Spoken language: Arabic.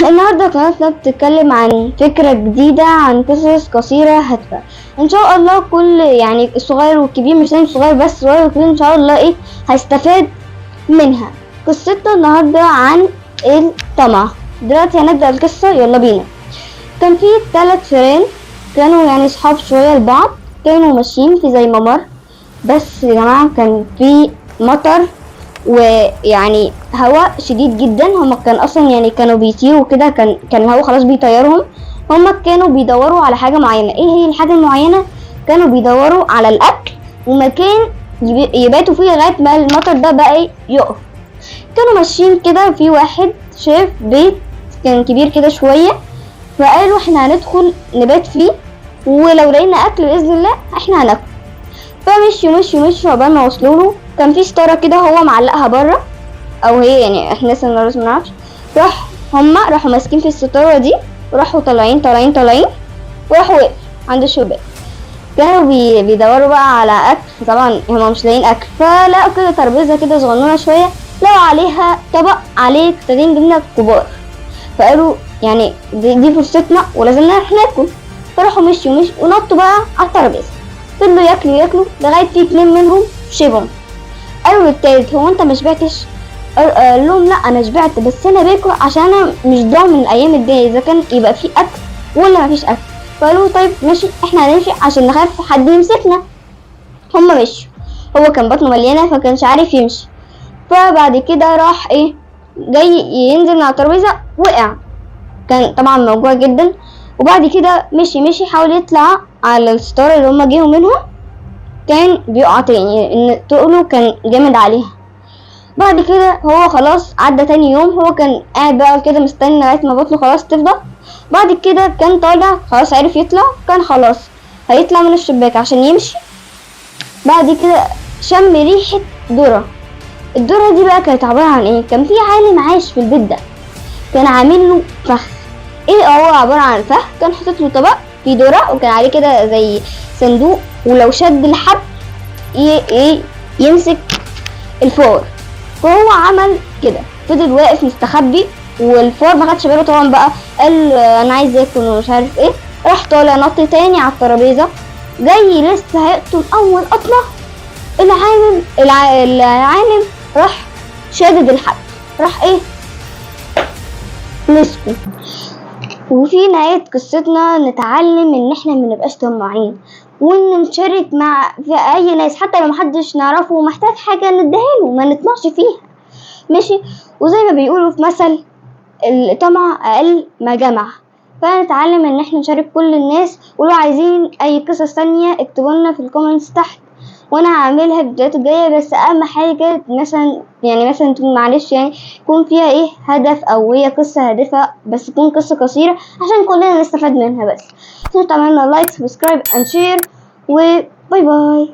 النهارده قناتنا بتتكلم عن فكرة جديدة عن قصص قصيرة هادفة. ان شاء الله كل يعني الصغير والكبير، مش لازم صغير بس، الصغير والكبير ان شاء الله هيستفاد منها. قصتنا النهارده عن الطمع. دلوقتي هنبدأ القصة، يلا بينا. كان في 3 فئران كانوا يعني صحاب شوية لبعض، كانوا ماشيين في زي ممر. بس يا جماعة كان في مطر ويعني هواء شديد جدا. هما كان اصلا يعني كانوا بيطيروا كده، كان الهواء خلاص بيطيرهم. هما كانوا بيدوروا على حاجة معينة. ايه هي الحاجة المعينة؟ كانوا بيدوروا على الاكل ومكان يباتوا فيه لغاية ما المطر ده بقى يقف. كانوا ماشيين كده، في واحد شاف بيت كان كبير كده شوية، فقالوا احنا هندخل نبات فيه، ولو لقينا اكل باذن الله احنا هناكل. فمشوا عقبال ما وصلوا له. كان في ستاره كده هو معلقها بره، او هي يعني احنا لسه ما نعرفش. راحوا ماسكين في الستاره دي، وراحوا طالعين وراحوا وقف عند الشباك. كانوا بيدوروا بقى على اكل. طبعا هما مش لاقيين اكل، فلقوا كده ترابيزه كده صغنونه شويه، لقوا عليها طبق عليه قطعتين جبنه كبار. فقالوا يعني دي فرصتنا ولازم ناكل. فراحوا مشوا ونطوا بقى على الترابيزه، فضلوا ياكلوا لغايه في 2 منهم شبعوا. قالوا للتالت هو انت ما شبعتش؟ قال لهم لا انا شبعت، بس انا باكل عشان انا مش ضامن الايام الجايه اذا كان يبقى في اكل ولا ما فيش اكل. فقالوا طيب ماشي، احنا هنمشي عشان نخاف حد يمسكنا. هما مشوا، هو كان بطنه مليانه فكانش عارف يمشي. فبعد كده راح جاي ينزل من على الترابيزه، وقع. كان طبعا موجوع جدا. وبعد كده مشي حاول يطلع على الستاره اللي هما جيهم منها، كان بيقع تاني ان تقله كان جامد عليها. بعد كده هو خلاص عدى تاني يوم، هو كان قاعد بقى كده مستني لغايه ما بطنه خلاص تفضى. بعد كده كان طالع خلاص، عرف يطلع، كان خلاص هيطلع من الشباك عشان يمشي. بعد كده شم ريحه ذره. الذره دي بقى كانت عباره عن ايه؟ كان في عالم عايش في البيت ده، كان عامل له فخ. ايه هو عباره عن فخ، كان حاطط له طبق فيه ذره، وكان عليه كده زي صندوق، ولو شد الحبل يمسك الفار. وهو عمل كده، فضل واقف مستخبي، والفار ما خدش باله طبعا بقى. قال انا عايز اكل ومش عارف ايه. راح طالع نط تاني على الترابيزه، جاي لسه هيقتل اول قطمه. العالم راح شادد الحبل، راح مسكه. وفي نهاية قصتنا نتعلم ان احنا منبقاش طماعين، وان نشارك في اي ناس حتى لو محدش نعرفه ومحتاج حاجة نديهاله، ما نطمعش فيها. ماشي. وزي ما بيقولوا في مثل، الطمع اقل ما جمع. فنتعلم ان احنا نشارك كل الناس. ولو عايزين اي قصص تانية اكتبوا لنا في الكومنتس تحت، وانا هعملها في الفيديوهات الجايه. بس اهم حاجه مثلا تكون معلش يعني يكون فيها هدف، او هي قصه هادفه، بس تكون قصه قصيره عشان كلنا نستفاد منها. بس تعملنا لايك، سبسكرايب اند شير، وباي باي.